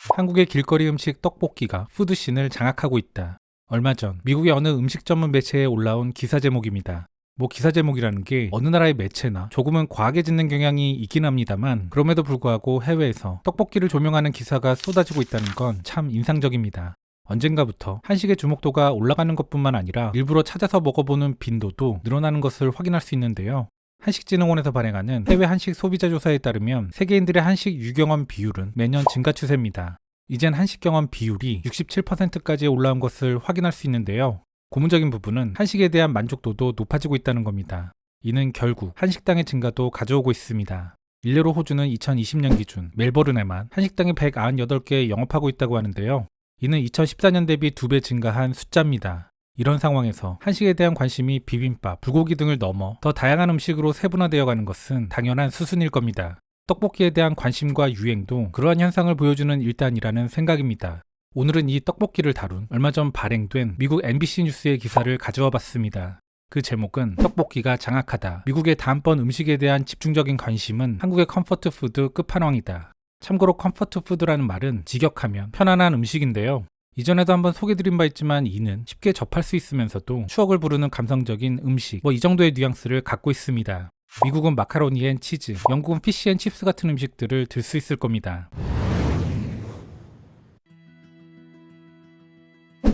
한국의 길거리 음식 떡볶이가 푸드씬을 장악하고 있다. 얼마 전 미국의 어느 음식 전문 매체에 올라온 기사 제목입니다. 기사 제목이라는 게 어느 나라의 매체나 조금은 과하게 짓는 경향이 있긴 합니다만, 그럼에도 불구하고 해외에서 떡볶이를 조명하는 기사가 쏟아지고 있다는 건 참 인상적입니다. 언젠가부터 한식의 주목도가 올라가는 것뿐만 아니라 일부러 찾아서 먹어보는 빈도도 늘어나는 것을 확인할 수 있는데요. 한식진흥원에서 발행하는 해외 한식 소비자 조사에 따르면 세계인들의 한식 유경험 비율은 매년 증가 추세입니다. 이젠 한식 경험 비율이 67%까지 올라온 것을 확인할 수 있는데요. 고무적인 부분은 한식에 대한 만족도도 높아지고 있다는 겁니다. 이는 결국 한식당의 증가도 가져오고 있습니다. 일례로 호주는 2020년 기준 멜버른에만 한식당이 198개 영업하고 있다고 하는데요. 이는 2014년 대비 2배 증가한 숫자입니다. 이런 상황에서 한식에 대한 관심이 비빔밥, 불고기 등을 넘어 더 다양한 음식으로 세분화되어 가는 것은 당연한 수순일 겁니다. 떡볶이에 대한 관심과 유행도 그러한 현상을 보여주는 일단이라는 생각입니다. 오늘은 이 떡볶이를 다룬 얼마 전 발행된 미국 NBC 뉴스의 기사를 가져와 봤습니다. 그 제목은 떡볶이가 장악하다. 미국의 다음번 음식에 대한 집중적인 관심은 한국의 컴포트 푸드 끝판왕이다. 참고로 컴포트 푸드라는 말은 직역하면 편안한 음식인데요. 이전에도 한번 소개드린 바 있지만 이는 쉽게 접할 수 있으면서도 추억을 부르는 감성적인 음식, 이 정도의 뉘앙스를 갖고 있습니다. 미국은 마카로니 앤 치즈, 영국은 피시 앤 칩스 같은 음식들을 들 수 있을 겁니다.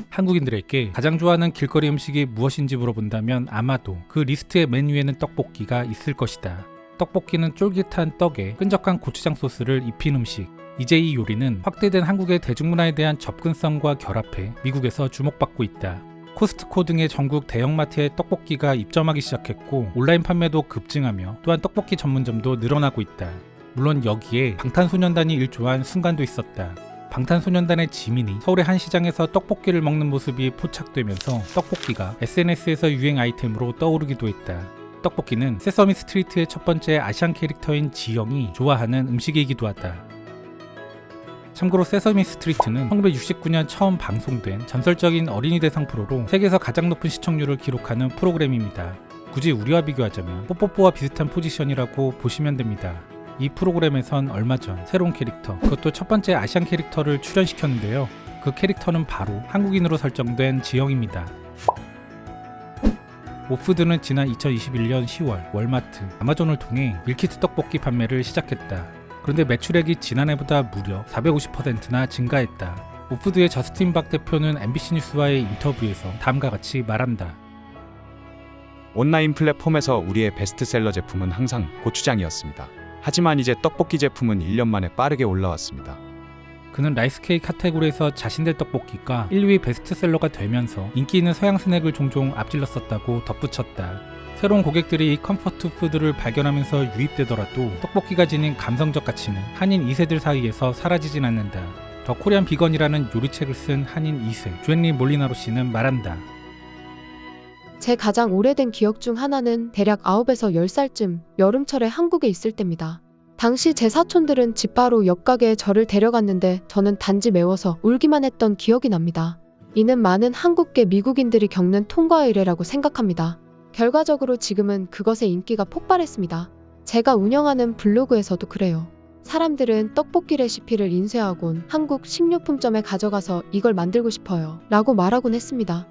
한국인들에게 가장 좋아하는 길거리 음식이 무엇인지 물어본다면 아마도 그 리스트의 맨 위에는 떡볶이가 있을 것이다. 떡볶이는 쫄깃한 떡에 끈적한 고추장 소스를 입힌 음식. 이제 이 요리는 확대된 한국의 대중문화에 대한 접근성과 결합해 미국에서 주목받고 있다. 코스트코 등의 전국 대형마트에 떡볶이가 입점하기 시작했고 온라인 판매도 급증하며 또한 떡볶이 전문점도 늘어나고 있다. 물론 여기에 방탄소년단이 일조한 순간도 있었다. 방탄소년단의 지민이 서울의 한 시장에서 떡볶이를 먹는 모습이 포착되면서 떡볶이가 SNS에서 유행 아이템으로 떠오르기도 했다. 떡볶이는 세서미 스트리트의 첫 번째 아시안 캐릭터인 지영이 좋아하는 음식이기도 하다. 참고로 세서미 스트리트는 1969년 처음 방송된 전설적인 어린이 대상 프로로 세계에서 가장 높은 시청률을 기록하는 프로그램입니다. 굳이 우리와 비교하자면 뽀뽀뽀와 비슷한 포지션이라고 보시면 됩니다. 이 프로그램에선 얼마 전 새로운 캐릭터, 그것도 첫 번째 아시안 캐릭터를 출연시켰는데요. 그 캐릭터는 바로 한국인으로 설정된 지영입니다. 오푸드는 지난 2021년 10월 월마트, 아마존을 통해 밀키트 떡볶이 판매를 시작했다. 그런데 매출액이 지난해보다 무려 450%나 증가했다. 오푸드의 저스틴 박 대표는 MBC 뉴스와의 인터뷰에서 다음과 같이 말한다. 온라인 플랫폼에서 우리의 베스트셀러 제품은 항상 고추장이었습니다. 하지만 이제 떡볶이 제품은 1년 만에 빠르게 올라왔습니다. 그는 라이스케이크 카테고리에서 자신의 떡볶이가 1위 베스트셀러가 되면서 인기 있는 서양 스낵을 종종 앞질렀었다고 덧붙였다. 새로운 고객들이 이 컴포트 푸드를 발견하면서 유입되더라도 떡볶이가 지닌 감성적 가치는 한인 2세들 사이에서 사라지진 않는다. 더 코리안 비건이라는 요리책을 쓴 한인 2세 조앤리 몰리나로 씨는 말한다. 제 가장 오래된 기억 중 하나는 대략 9에서 10살쯤 여름철에 한국에 있을 때입니다. 당시 제 사촌들은 집 바로 옆 가게에 저를 데려갔는데 저는 단지 매워서 울기만 했던 기억이 납니다. 이는 많은 한국계 미국인들이 겪는 통과 의례라고 생각합니다. 결과적으로 지금은 그것의 인기가 폭발했습니다. 제가 운영하는 블로그에서도 그래요. 사람들은 떡볶이 레시피를 인쇄하곤 한국 식료품점에 가져가서 이걸 만들고 싶어요 라고 말하곤 했습니다.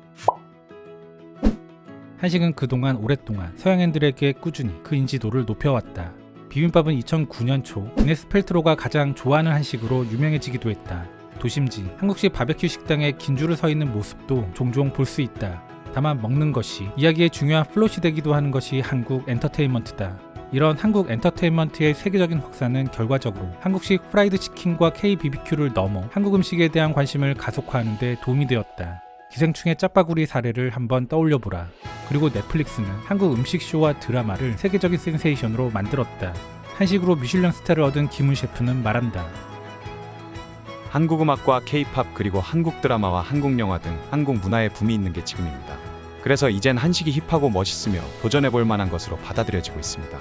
한식은 그동안 오랫동안 서양인들에게 꾸준히 그 인지도를 높여왔다. 비빔밥은 2009년 초 기네스 펠트로가 가장 좋아하는 한식으로 유명해지기도 했다. 도심지 한국식 바베큐 식당에 긴 줄을 서 있는 모습도 종종 볼 수 있다. 다만 먹는 것이 이야기의 중요한 플롯이 되기도 하는 것이 한국 엔터테인먼트다. 이런 한국 엔터테인먼트의 세계적인 확산은 결과적으로 한국식 프라이드 치킨과 K-BBQ를 넘어 한국 음식에 대한 관심을 가속화하는 데 도움이 되었다. 기생충의 짜파구리 사례를 한번 떠올려보라. 그리고 넷플릭스는 한국 음식쇼와 드라마를 세계적인 센세이션으로 만들었다. 한식으로 미슐랭 스타를 얻은 김훈 셰프는 말한다. 한국 음악과 K-팝 그리고 한국 드라마와 한국 영화 등 한국 문화에 붐이 있는 게 지금입니다. 그래서 이젠 한식이 힙하고 멋있으며 도전해볼 만한 것으로 받아들여지고 있습니다.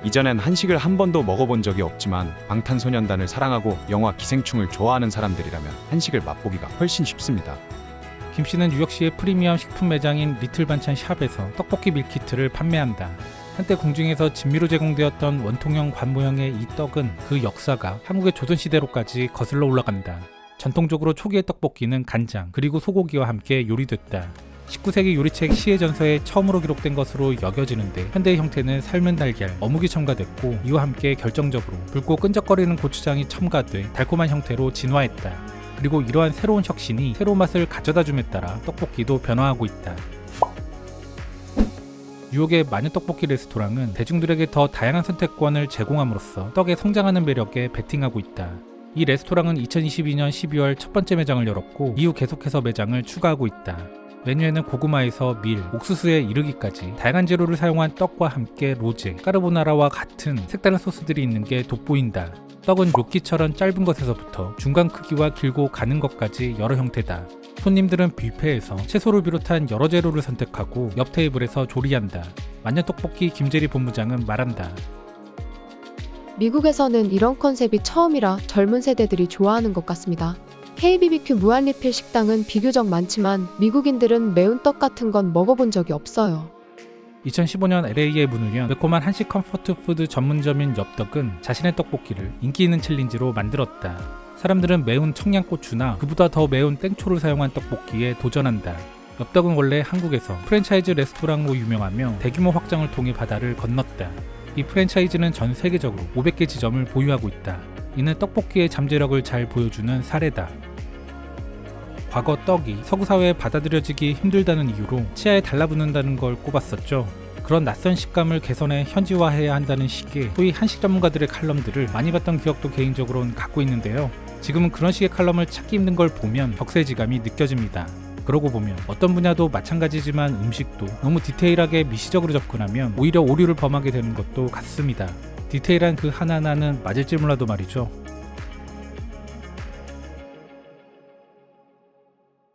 이전엔 한식을 한 번도 먹어본 적이 없지만 방탄소년단을 사랑하고 영화 기생충을 좋아하는 사람들이라면 한식을 맛보기가 훨씬 쉽습니다. 김씨는 뉴욕시의 프리미엄 식품 매장인 리틀 반찬 샵에서 떡볶이 밀키트를 판매한다. 한때 궁중에서 진미로 제공되었던 원통형 관 모형의 이 떡은 그 역사가 한국의 조선시대로까지 거슬러 올라간다. 전통적으로 초기의 떡볶이는 간장 그리고 소고기와 함께 요리됐다. 19세기 요리책 시의 전서에 처음으로 기록된 것으로 여겨지는데 현대의 형태는 삶은 달걀, 어묵이 첨가됐고 이와 함께 결정적으로 붉고 끈적거리는 고추장이 첨가돼 달콤한 형태로 진화했다. 그리고 이러한 새로운 혁신이 새로운 맛을 가져다줌에 따라 떡볶이도 변화하고 있다. 뉴욕의 마녀떡볶이 레스토랑은 대중들에게 더 다양한 선택권을 제공함으로써 떡의 성장하는 매력에 베팅하고 있다. 이 레스토랑은 2022년 12월 첫 번째 매장을 열었고 이후 계속해서 매장을 추가하고 있다. 메뉴에는 고구마에서 밀, 옥수수에 이르기까지 다양한 재료를 사용한 떡과 함께 로제, 까르보나라와 같은 색다른 소스들이 있는 게 돋보인다. 떡은 요끼처럼 짧은 것에서부터 중간 크기와 길고 가는 것까지 여러 형태다. 손님들은 뷔페에서 채소를 비롯한 여러 재료를 선택하고 옆 테이블에서 조리한다. 마녀떡볶이 김재리 본부장은 말한다. 미국에서는 이런 컨셉이 처음이라 젊은 세대들이 좋아하는 것 같습니다. KBBQ 무한리필 식당은 비교적 많지만 미국인들은 매운 떡 같은 건 먹어본 적이 없어요. 2015년 LA에 문을 연 매콤한 한식 컴포트 푸드 전문점인 엽떡은 자신의 떡볶이를 인기 있는 챌린지로 만들었다. 사람들은 매운 청양고추나 그보다 더 매운 땡초를 사용한 떡볶이에 도전한다. 엽떡은 원래 한국에서 프랜차이즈 레스토랑으로 유명하며 대규모 확장을 통해 바다를 건넜다. 이 프랜차이즈는 전 세계적으로 500개 지점을 보유하고 있다. 이는 떡볶이의 잠재력을 잘 보여주는 사례다. 과거 떡이 서구 사회에 받아들여지기 힘들다는 이유로 치아에 달라붙는다는 걸 꼽았었죠. 그런 낯선 식감을 개선해 현지화해야 한다는 식의 소위 한식 전문가들의 칼럼들을 많이 봤던 기억도 개인적으로는 갖고 있는데요. 지금은 그런 식의 칼럼을 찾기 힘든 걸 보면 격세지감이 느껴집니다. 그러고 보면 어떤 분야도 마찬가지지만 음식도 너무 디테일하게 미시적으로 접근하면 오히려 오류를 범하게 되는 것도 같습니다. 디테일한 그 하나하나는 맞을지 몰라도 말이죠.